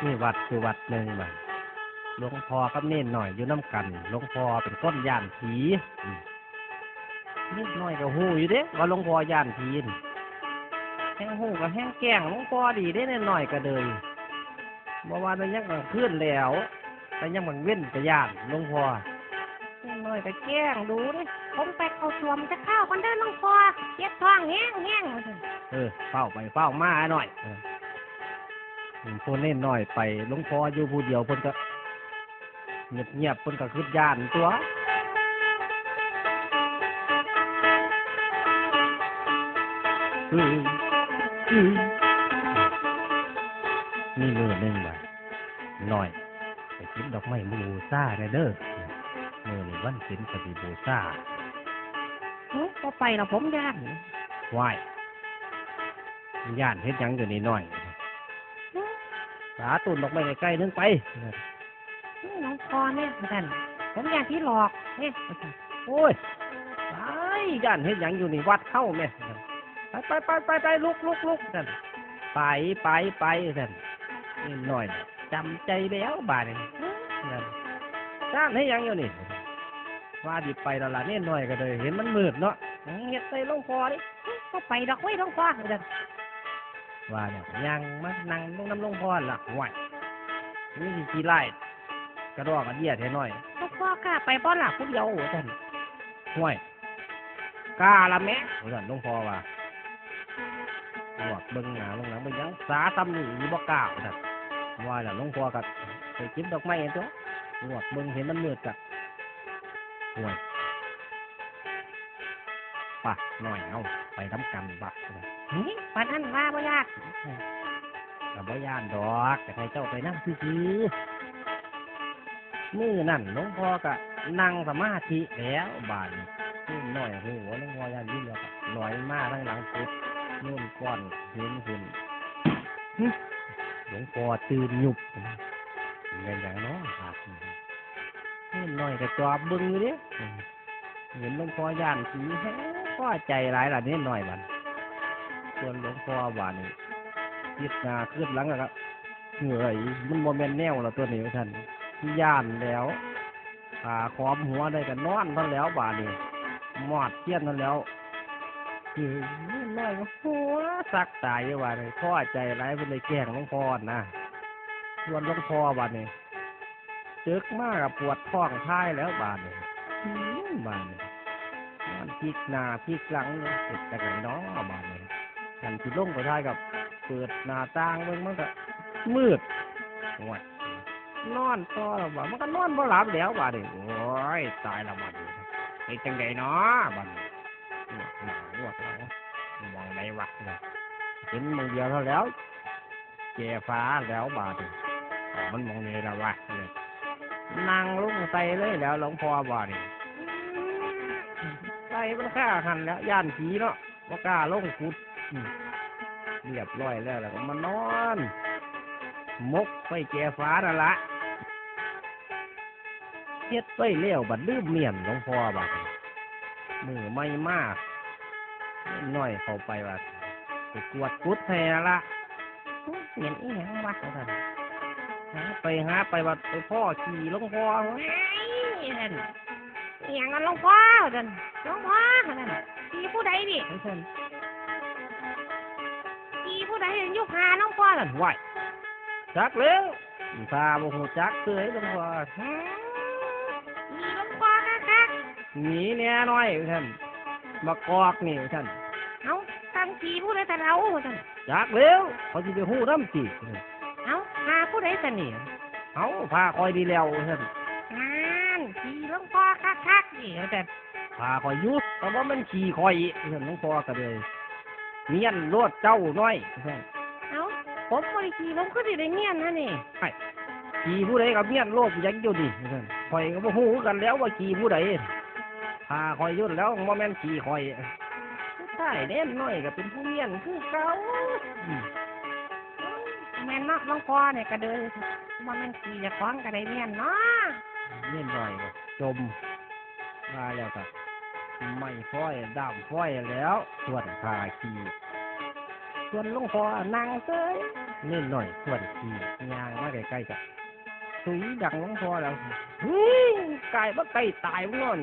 มีวัดคือวัดหนึ่งบ่หลวงพ่อกับเน้นหน่อยอยู่น้ำกันหลวงพ่อเป็นก้นย่านผีนิดหน่อยก็หูอยู่เด้ว่าหลวงพ่อย่านผีแห้งหูกับแห้งแกงหลวงพ่อดีได้เน้นหน่อยก็เลยบ่ว่าแต่ยังมันขึ้นแล้วแต่ยังมันเว้นก็ย่านหลวงพ่อเน้นหน่อยก็แกงดูดิผมไปเอาสวมจะเข้ากันเด้อหลวงพ่อเจ็บท้องแห้งเฝ้าไปเฝ้ามาหน่อยคนเน้นหน่อยไปหลวงพ่ออยู่ผู้เดียวเพิ่นก็เงียบๆเพิ่นก็คือย่านตัวนี่มือหนึ่งบ่หน่อยไปกินดอกไม้บูชาเด้อมือนี่วันศีลปฏิบูชาก็ไปแล้วผมย่านไหว้ย่านเฮ็ดหยังอยู่นี่หน่อยสาตุนดอกไม้ใกล้ๆนึงไปหลวงพ่อเนี่ยท่านผมย่านที่หลอกเนี่ยโอ้ยไปย่านเฮ็ดหยังอยู่นี่วัดเข้าแม่ไปลุกท่านไปท่านนี่หน่อยจำใจแล้วบาดนี่ย่านเฮ็ดหยังอยู่นี่ว่าดิไปแล้วล่ะนี่หน่อยก็เลยเห็นมันมืดเนาะเฮ็ดใส่หลวงพ่อดิก็ไปดอกไว้หลวงพ่อท่านว่าเนี่ยยังมานั่งลงน้ำหลวงพ่อล่ะห่วยนี่สิขี้ไล่กระดอกกระเดียดให้หน่อยหลวงพ่อกล้าไปบ่ล่ะผู้เดียวท่านห่วยกล้าละแม่ท่านหลวงพ่อว่าหวกเบิ่งหน้าลงหลังไปยังสาซ้ำนี่บ่กล้าท่านว่าแล้วหลวงพ่อก็ไปกินดอกไม้ตัวหวกเบิ่งเห็นมันมืดกะห่วยป่ะหน่อยเอาไปทำกันป่ะปันนั้นว่าบ่ยากกับบ่ย่านดอกแต่ให้เจ้าไปนั่งซื่อมือนั่นหลวงพ่อก็นั่งสมาธิแล้วบานนี่หน่อยหัวหลวงพ่อย่านยิ่งแล้วก็ลอยมาทั้งหลังปุ๊บนู่นก้อนหินหุ่นหลวงพ่อตื่นหยุบเป็นอย่างน้อยครับนี่หน่อยก็จอบบึงเลยเห็นหลวงพ่อย่านผีก็ใจร้ายล่ะนี่หน่อยบันส่วนหลวงพ่อบานนี่ยึดนาขึ้นหลังแล้วก็เหนื่อยมันโมเมนแนวแล้วตัวนี้ท่านย่านแล้วขาคอมหัวได้กันนอนท่านแล้วบานนี่หมอดเทียนท่านแล้วคือน้อยก็หัวสักตายว่าเลยพ่อใจร้ายเป็นเลยแกล้งหลวงพ่อนะส่วนหลวงพ่อบานนี่จึกมากกับปวดท้องท้ายแล้วบานนี่บานนี่มันพลิกหน้าพลิกหลังเนี่ยติดแต่กันน้องบานนี่กันที่ลงไปท้ายกับเปิดหน้าต่างมันก็มืดหมดนอนต่อแล้วบ่มันก็นอนบ่หลับแล้วบ่ดิโอ้ยตายแล้วบ่ดิไอ้จังไดเนาะบ่นวดแล้วมองได้วักเลยเห็นมือเดียวเท่าแล้วแก่ฟ้าแล้วบ่ดิมันมองนี่ละวะเลยนั่งลงใส่เลยแล้วหลวงพ่อบ่ดิใส่มันฆ่าหันแล้วย่านผีเนาะบ่กล้าลงขุดเรียบร้อยแล้วก็มานอนมกไปแก่ฟ้านั่นละเฮ็ดไปเลี้ยวบัดลืมเมียนหลวงพ่อบัดมือไม่มากน้อยเข้าไปบัดไปกวดกุดแทละเห็นอีหยังวะท่านหาไปบัดไปพ่อขี่หลวงพ่อท่านอีหยังกันหลวงพ่อท่านหลวงพ่อท่านขี่ผู้ใดดิท่านขี่ผู้ใดอยู่หาหลวงพ่อท่านไหวจักแล้วพาบุหูจักเกยหลวงพ่อมีหลวงพ่อคักหนีแน่น้อยท่านมากอกนี่ท่านเอาตั้งขี่ผู้ใดท่านเอาท่านจักแล้วเขาจะไปหูน้ำจีเอาพาผู้ใดท่านนี่เอาพาคอยดีแล้วท่านขี่หลวงพ่อคักนี่ท่านพาคอยยุดแต่ว่ามันขี่คอยท่านหลวงพ่อก็เลยเมียนรวดเจ้าน้อยท่านผมบริขี่ผมก็ได้เมียนนะนี่ขี่ผู้ใดกับเมียนโลภยังอยู่ดิคอยก็บ่ฮู้กันแล้วว่าขี่ผู้ใดพาคอยยุ่นแล้วโมเมนต์ขี่คอยใช่เด่นน้อยก็เป็นผู้เมียนคือเก่าแม่นเนาะหลวงพ่อเนี่ยก็เดินโมเมนต์ขี่จะคล้องก็ได้เมียนเนาะเมียนหน่อยจมมาแล้วก็ไม่ฟ้อยดำฟ้อยแล้วส่วนพาขี่ ส่วนหลวงพ่อนั่งเซ้ยเน่นหน่อยส่วนขี่ยางมาใกล้ๆกับสุยดังหลวงพ่อแล้วเฮ้ยกายบ่ใกล้ตายบ่นอน